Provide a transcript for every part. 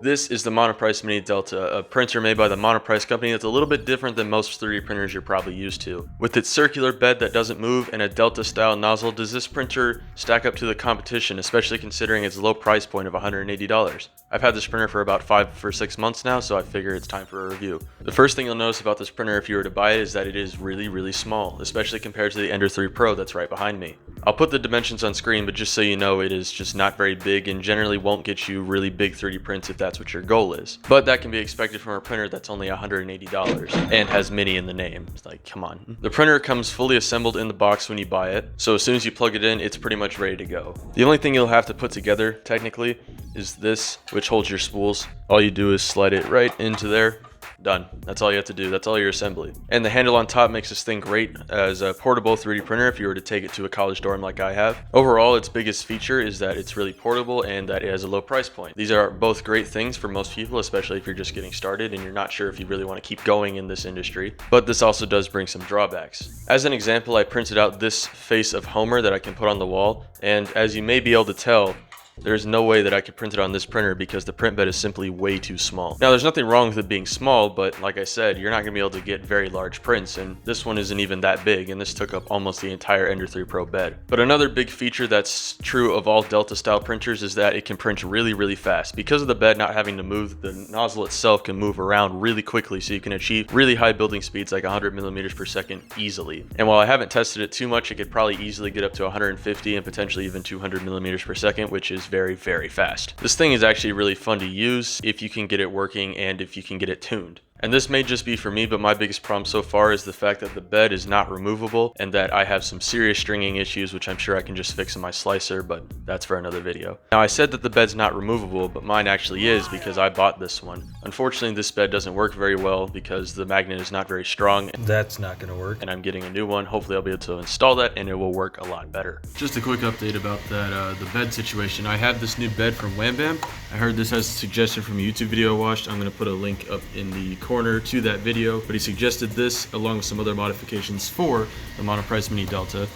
This is the Monoprice Mini Delta, a printer made by the Monoprice company that's a little bit different than most 3D printers you're probably used to. With its circular bed that doesn't move and a Delta style nozzle, does this printer stack up to the competition, especially considering its low price point of $180? I've had this printer for about 5 or 6 months now, so I figure it's time for a review. The first thing you'll notice about this printer if you were to buy it is that it is really small, especially compared to the Ender 3 Pro that's right behind me. I'll put the dimensions on screen, but just so you know, it is just not very big and generally won't get you really big 3D prints if that's what your goal is. But that can be expected from a printer that's only $180 and has Mini in the name. It's like, come on. The printer comes fully assembled in the box when you buy it, so as soon as you plug it in, it's pretty much ready to go. The only thing you'll have to put together, technically, is this, which holds your spools. All you do is slide it right into there. Done. That's all you have to do. That's all your assembly. And the handle on top makes this thing great as a portable 3D printer if you were to take it to a college dorm like I have. Overall, its biggest feature is that it's really portable and that it has a low price point. These are both great things for most people, especially if you're just getting started and you're not sure if you really want to keep going in this industry. But this also does bring some drawbacks. As an example, I printed out this face of Homer that I can put on the wall, and as you may be able to tell, there's no way that I could print it on this printer because the print bed is simply way too small. Now, there's nothing wrong with it being small, but like I said, you're not going to be able to get very large prints, and this one isn't even that big, and this took up almost the entire Ender 3 Pro bed. But another big feature that's true of all Delta style printers is that it can print really fast. Because of the bed not having to move, the nozzle itself can move around really quickly, so you can achieve really high building speeds like 100 millimeters per second easily. And while I haven't tested it too much, it could probably easily get up to 150 and potentially even 200 millimeters per second, which is very fast. This thing is actually really fun to use if you can get it working and if you can get it tuned. And this may just be for me, but my biggest problem so far is the fact that the bed is not removable and that I have some serious stringing issues, which I'm sure I can just fix in my slicer, but that's for another video. Now, I said that the bed's not removable, but mine actually is because I bought this one. Unfortunately, this bed doesn't work very well because the magnet is not very strong. That's not going to work. And I'm getting a new one. Hopefully I'll be able to install that and it will work a lot better. Just a quick update about that, the bed situation. I have this new bed from Wham Bam. I heard this as a suggestion from a YouTube video I watched. I'm going to put a link up in the corner to that video, but he suggested this along with some other modifications for the Monoprice Mini Delta,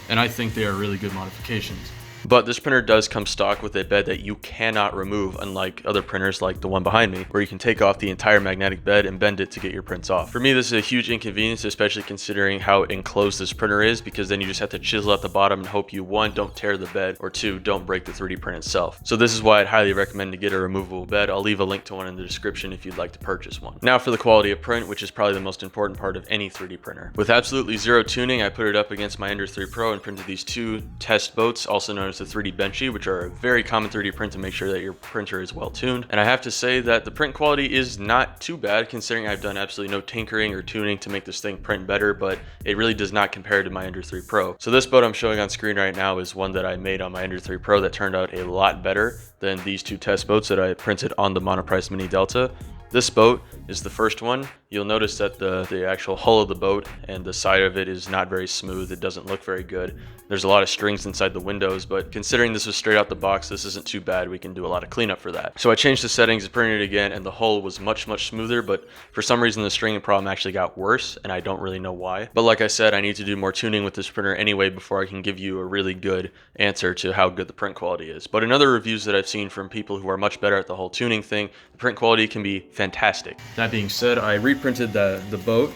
and I think they are really good modifications. But this printer does come stock with a bed that you cannot remove, unlike other printers like the one behind me, where you can take off the entire magnetic bed and bend it to get your prints off. For me, this is a huge inconvenience, especially considering how enclosed this printer is, because then you just have to chisel at the bottom and hope you, 1, don't tear the bed, or 2, don't break the 3D print itself. So this is why I'd highly recommend to get a removable bed. I'll leave a link to one in the description if you'd like to purchase one. Now for the quality of print, which is probably the most important part of any 3D printer. With absolutely zero tuning, I put it up against my Ender 3 Pro and printed these 2 test boats, also known as the 3D Benchy, which are a very common 3D print to make sure that your printer is well tuned. And I have to say that the print quality is not too bad considering I've done absolutely no tinkering or tuning to make this thing print better, but it really does not compare to my Ender 3 Pro. So this boat I'm showing on screen right now is one that I made on my Ender 3 Pro that turned out a lot better than these 2 test boats that I printed on the Monoprice Mini Delta. This boat is the first one. You'll notice that the actual hull of the boat and the side of it is not very smooth. It doesn't look very good. There's a lot of strings inside the windows, but considering this was straight out the box, this isn't too bad. We can do a lot of cleanup for that. So I changed the settings, printed it again, and the hull was much smoother, but for some reason the stringing problem actually got worse, and I don't really know why. But like I said, I need to do more tuning with this printer anyway before I can give you a really good answer to how good the print quality is. But in other reviews that I've seen from people who are much better at the whole tuning thing, the print quality can be fantastic. That being said, I reprinted the boat.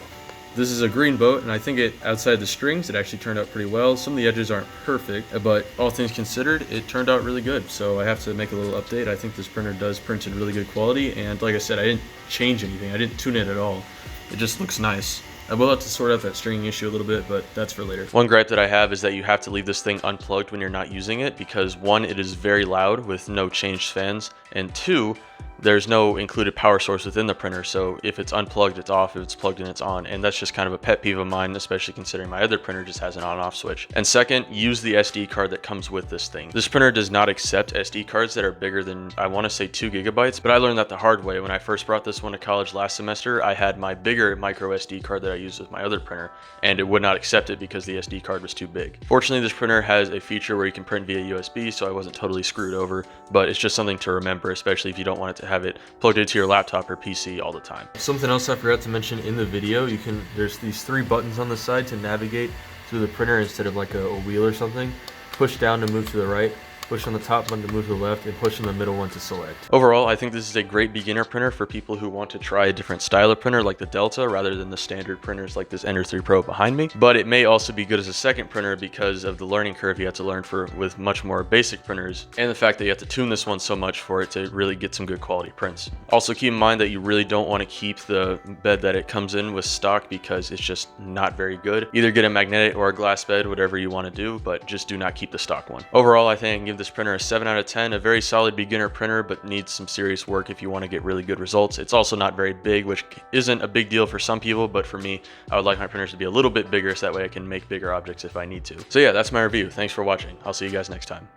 This is a green boat, and I think outside the strings, it actually turned out pretty well. Some of the edges aren't perfect, but all things considered, it turned out really good. So I have to make a little update. I think this printer does print in really good quality, and like I said, I didn't change anything. I didn't tune it at all. It just looks nice. I will have to sort out that stringing issue a little bit, but that's for later. One gripe that I have is that you have to leave this thing unplugged when you're not using it because 1, it is very loud with no changed fans, and 2, there's no included power source within the printer, so if it's unplugged, it's off. If it's plugged in, it's on, and that's just kind of a pet peeve of mine, especially considering my other printer just has an on-off switch. And second, use the SD card that comes with this thing. This printer does not accept SD cards that are bigger than, I want to say 2 gigabytes, but I learned that the hard way. When I first brought this one to college last semester, I had my bigger micro SD card that I used with my other printer, and it would not accept it because the SD card was too big. Fortunately, this printer has a feature where you can print via USB, so I wasn't totally screwed over, but it's just something to remember, especially if you don't want it to have it plugged into your laptop or PC all the time. Something else I forgot to mention in the video, there's these 3 buttons on the side to navigate through the printer instead of like a wheel or something. Push down to move to the right, push on the top button to move to the left, and push on the middle one to select. Overall, I think this is a great beginner printer for people who want to try a different style of printer like the Delta rather than the standard printers like this Ender 3 Pro behind me. But it may also be good as a second printer because of the learning curve you have to learn with much more basic printers, and the fact that you have to tune this one so much for it to really get some good quality prints. Also keep in mind that you really don't want to keep the bed that it comes in with stock because it's just not very good. Either get a magnetic or a glass bed, whatever you want to do, but just do not keep the stock one. Overall, I think I can give this printer a 7 out of 10, a very solid beginner printer, but needs some serious work if you want to get really good results. It's also not very big, which isn't a big deal for some people, but for me, I would like my printers to be a little bit bigger so that way I can make bigger objects if I need to. So yeah, that's my review. Thanks for watching. I'll see you guys next time.